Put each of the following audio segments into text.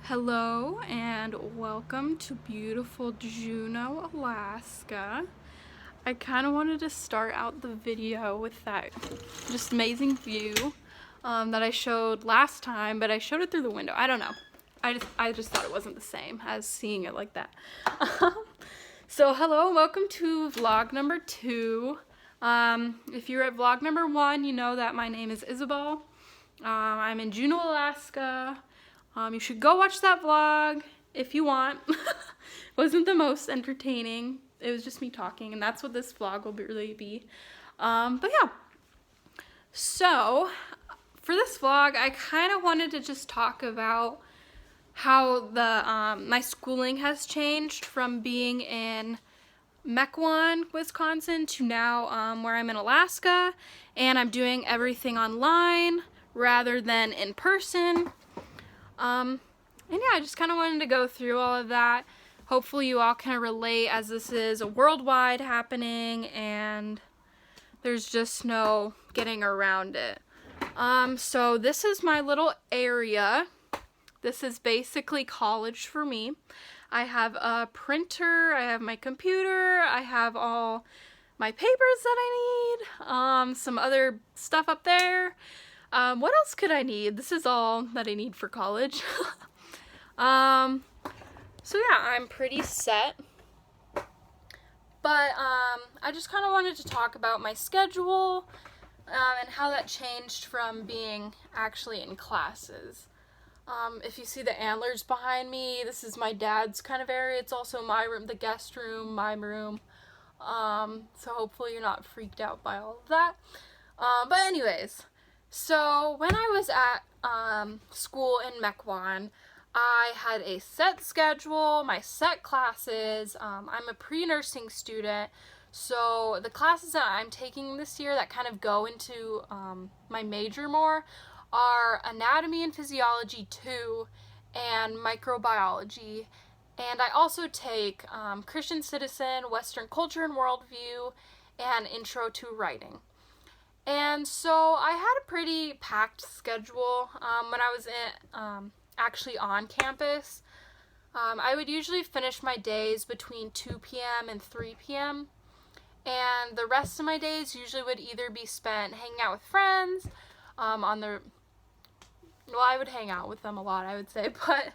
Hello and welcome to beautiful Juneau, Alaska. I kind of wanted to start out the video with that just amazing view that I showed last time, but I showed it through the window. I don't know. I just thought it wasn't the same as seeing it like that. So hello, welcome to vlog number 2. If you're at vlog number 1, you know that my name is Isabel. I'm in Juneau, Alaska. You should go watch that vlog if you want. It wasn't the most entertaining. It was just me talking, and that's what this vlog will really be. But yeah. So, for this vlog, I kind of wanted to just talk about how my schooling has changed from being in Mequon, Wisconsin to now where I'm in Alaska, and I'm doing everything online rather than in person. And yeah, I just kind of wanted to go through all of that. Hopefully you all can relate, as this is a worldwide happening and there's just no getting around it. So this is my little area. This is basically college for me. I have a printer, I have my computer, I have all my papers that I need, some other stuff up there. What else could I need? This is all that I need for college. So yeah, I'm pretty set. But I just kind of wanted to talk about my schedule and how that changed from being actually in classes. If you see the antlers behind me, this is my dad's kind of area. It's also my room, the guest room, my room. So hopefully you're not freaked out by all of that. But anyways, so when I was at school in Mequon, I had a set schedule, my set classes. I'm a pre-nursing student, so the classes that I'm taking this year that kind of go into my major more are Anatomy and Physiology 2 and Microbiology. And I also take Christian Citizen, Western Culture and Worldview, and Intro to Writing. And so I had a pretty packed schedule when I was actually on campus. I would usually finish my days between 2 p.m. and 3 p.m. And the rest of my days usually would either be spent hanging out with friends I would hang out with them a lot, I would say, but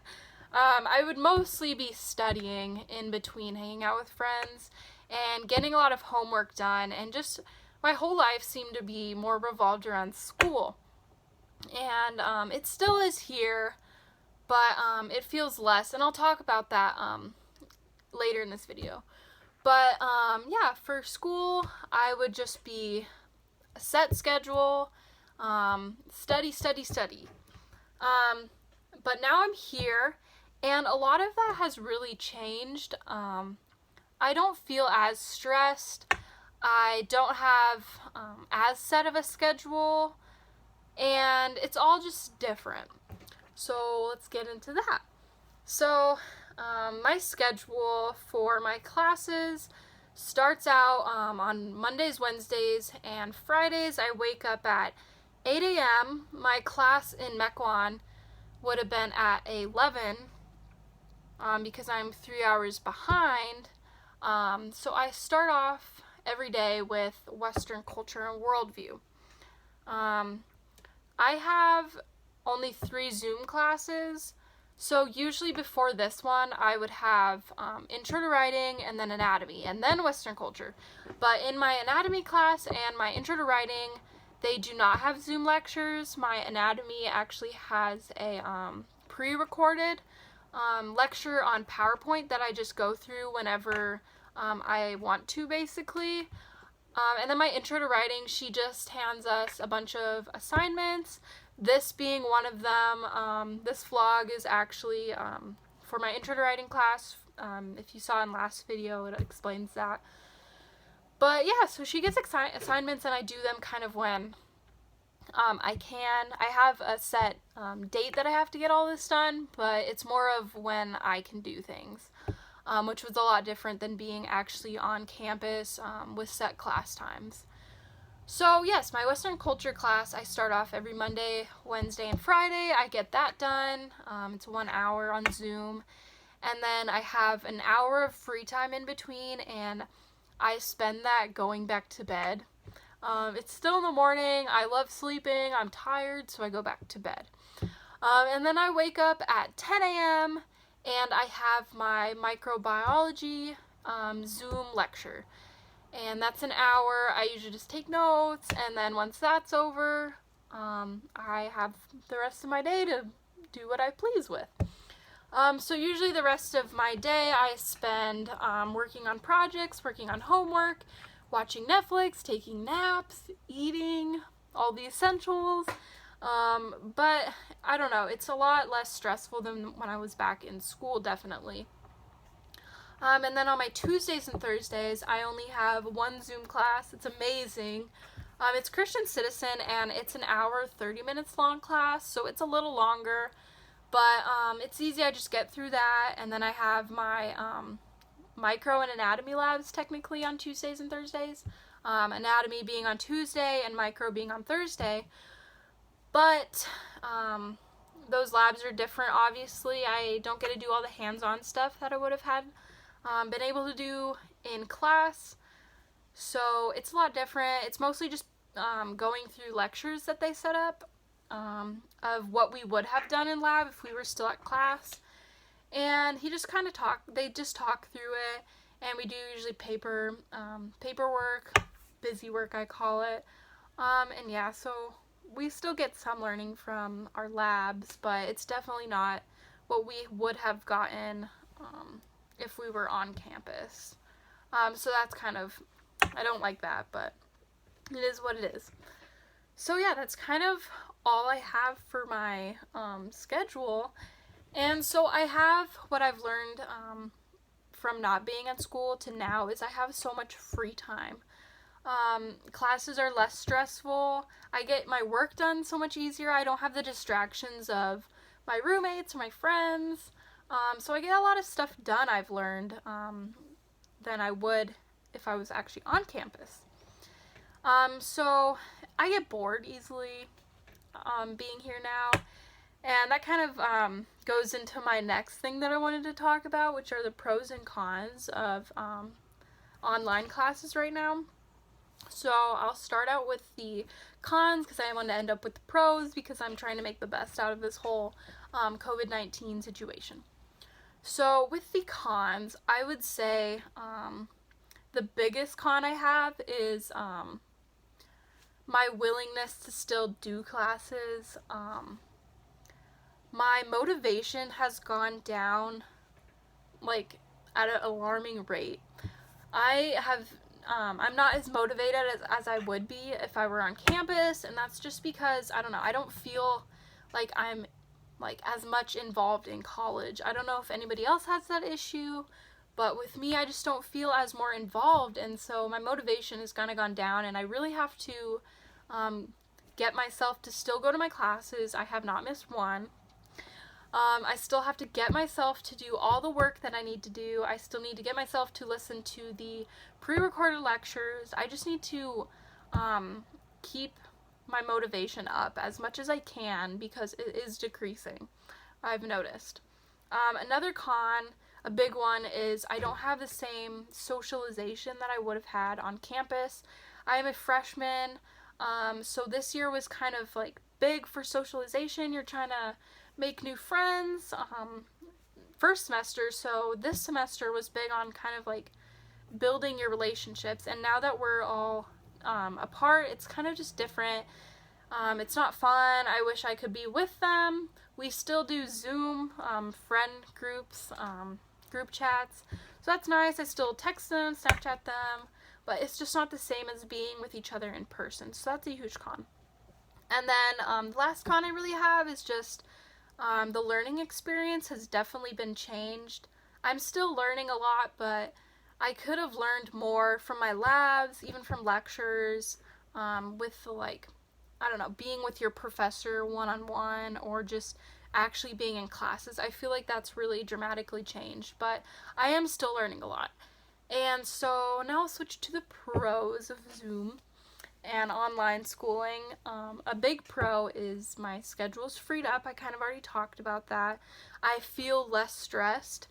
I would mostly be studying in between hanging out with friends and getting a lot of homework done, and just my whole life seemed to be more revolved around school. And it still is here, but it feels less, and I'll talk about that later in this video. But yeah, for school, I would just be a set schedule, study, study, study. But now I'm here, and a lot of that has really changed. I don't feel as stressed. I don't have as set of a schedule, and it's all just different. So let's get into that. So my schedule for my classes starts out on Mondays, Wednesdays, and Fridays. I wake up at 8 a.m. My class in Mequon would have been at 11 because I'm 3 hours behind. So I start off every day with Western Culture and Worldview. I have only 3 Zoom classes, so usually before this one I would have Intro to Writing and then Anatomy and then Western Culture. But in my Anatomy class and my Intro to Writing, they do not have Zoom lectures. My Anatomy actually has a pre-recorded lecture on PowerPoint that I just go through whenever I want to, basically. And then my Intro to Writing, she just hands us a bunch of assignments, this being one of them. This vlog is actually for my Intro to Writing class. If you saw in last video, it explains that. But yeah, so she gets assignments, and I do them kind of when I can. I have a set date that I have to get all this done, but it's more of when I can do things, which was a lot different than being actually on campus with set class times. So yes, my Western culture class, I start off every Monday, Wednesday, and Friday. I get that done. It's 1 hour on Zoom. And then I have an hour of free time in between, and I spend that going back to bed. It's still in the morning. I love sleeping. I'm tired, so I go back to bed. And then I wake up at 10 a.m. and I have my microbiology Zoom lecture. And that's an hour. I usually just take notes, and then once that's over, I have the rest of my day to do what I please with. So usually the rest of my day I spend working on projects, working on homework, watching Netflix, taking naps, eating, all the essentials. But I don't know, it's a lot less stressful than when I was back in school, definitely. And then on my Tuesdays and Thursdays, I only have one Zoom class. It's amazing. It's Christian Citizen, and it's an hour, 30 minutes long class, so it's a little longer. But it's easy. I just get through that, and then I have my micro and anatomy labs technically on Tuesdays and Thursdays. Anatomy being on Tuesday and micro being on Thursday. But those labs are different, obviously. I don't get to do all the hands-on stuff that I would have had been able to do in class. So it's a lot different. It's mostly just going through lectures that they set up of what we would have done in lab if we were still at class. And they just talk through it, and we do usually paperwork, busy work I call it. And yeah, so we still get some learning from our labs, but it's definitely not what we would have gotten if we were on campus. So that's kind of, I don't like that, but it is what it is. So yeah, that's kind of all I have for my schedule. And so I have what I've learned from not being at school to now is I have so much free time. Classes are less stressful. I get my work done so much easier. I don't have the distractions of my roommates or my friends. So I get a lot of stuff done, I've learned, than I would if I was actually on campus. So I get bored easily being here now. And that kind of goes into my next thing that I wanted to talk about, which are the pros and cons of online classes right now. So I'll start out with the cons because I want to end up with the pros because I'm trying to make the best out of this whole COVID-19 situation. So with the cons, I would say the biggest con I have is my willingness to still do classes. My motivation has gone down like at an alarming rate. I'm not as motivated as I would be if I were on campus, and that's just because, I don't know, I don't feel like I'm like as much involved in college. I don't know if anybody else has that issue, but with me, I just don't feel as more involved, and so my motivation has kind of gone down, and I really have to get myself to still go to my classes. I have not missed one. I still have to get myself to do all the work that I need to do. I still need to get myself to listen to the pre-recorded lectures. I just need to keep my motivation up as much as I can because it is decreasing, I've noticed. Another con, a big one, is I don't have the same socialization that I would have had on campus. I am a freshman, so this year was kind of like big for socialization. You're trying to make new friends first semester, so this semester was big on kind of like building your relationships, and now that we're all apart, it's kind of just different. It's not fun. I wish I could be with them. We still do Zoom friend groups, group chats, so that's nice. I still text them, Snapchat them, but it's just not the same as being with each other in person, so that's a huge con. And then the last con I really have is just the learning experience has definitely been changed. I'm still learning a lot, but I could have learned more from my labs, even from lectures, with the, like, I don't know, being with your professor one-on-one or just actually being in classes. I feel like that's really dramatically changed, but I am still learning a lot. And so now I'll switch to the pros of Zoom. and online schooling. A big pro is my schedule's freed up. I kind of already talked about that. I feel less stressed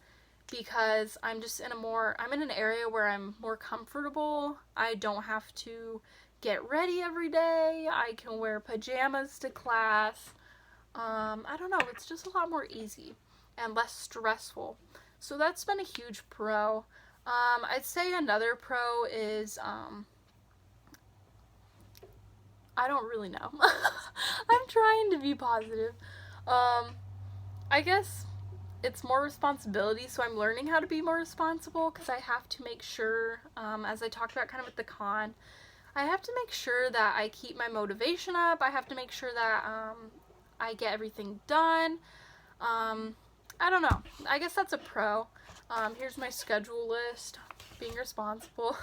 because I'm in an area where I'm more comfortable. I don't have to get ready every day. I can wear pajamas to class. I don't know, it's just a lot more easy and less stressful. So that's been a huge pro. I'd say another pro is, I don't really know. I'm trying to be positive. I guess it's more responsibility, so I'm learning how to be more responsible because I have to make sure, as I talked about kind of with the con, I have to make sure that I keep my motivation up. I have to make sure that I get everything done. I don't know. I guess that's a pro. Here's my schedule list. Being responsible.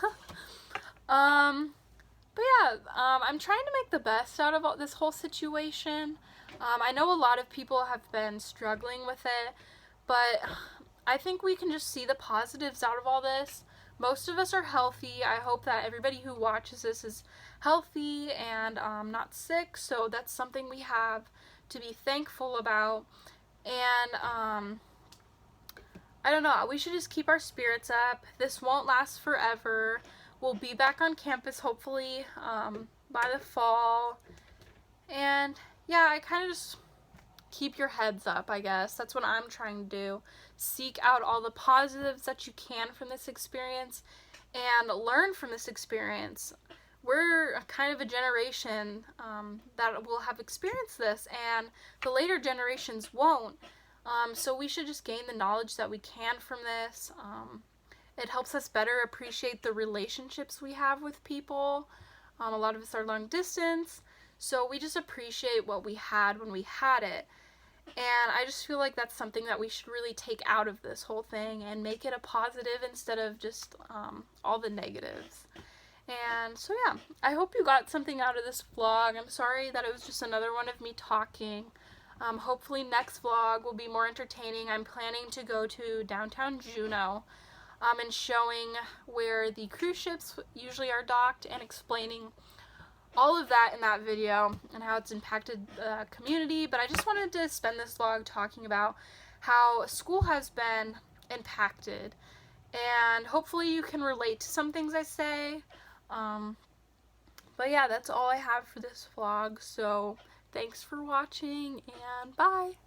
But yeah, I'm trying to make the best out of this whole situation. I know a lot of people have been struggling with it, but I think we can just see the positives out of all this. Most of us are healthy. I hope that everybody who watches this is healthy and not sick, so that's something we have to be thankful about. And I don't know, we should just keep our spirits up. This won't last forever. We'll be back on campus hopefully by the fall. And yeah, I kind of just keep your heads up, I guess. That's what I'm trying to do. Seek out all the positives that you can from this experience and learn from this experience. We're kind of a generation that will have experienced this, and the later generations won't. So we should just gain the knowledge that we can from this. It helps us better appreciate the relationships we have with people. A lot of us are long distance, so we just appreciate what we had when we had it. And I just feel like that's something that we should really take out of this whole thing and make it a positive instead of just all the negatives. And so yeah, I hope you got something out of this vlog. I'm sorry that it was just another one of me talking. Hopefully next vlog will be more entertaining. I'm planning to go to downtown Juneau and showing where the cruise ships usually are docked and explaining all of that in that video and how it's impacted the community. But I just wanted to spend this vlog talking about how school has been impacted, and hopefully you can relate to some things I say. But yeah, that's all I have for this vlog, so thanks for watching and bye!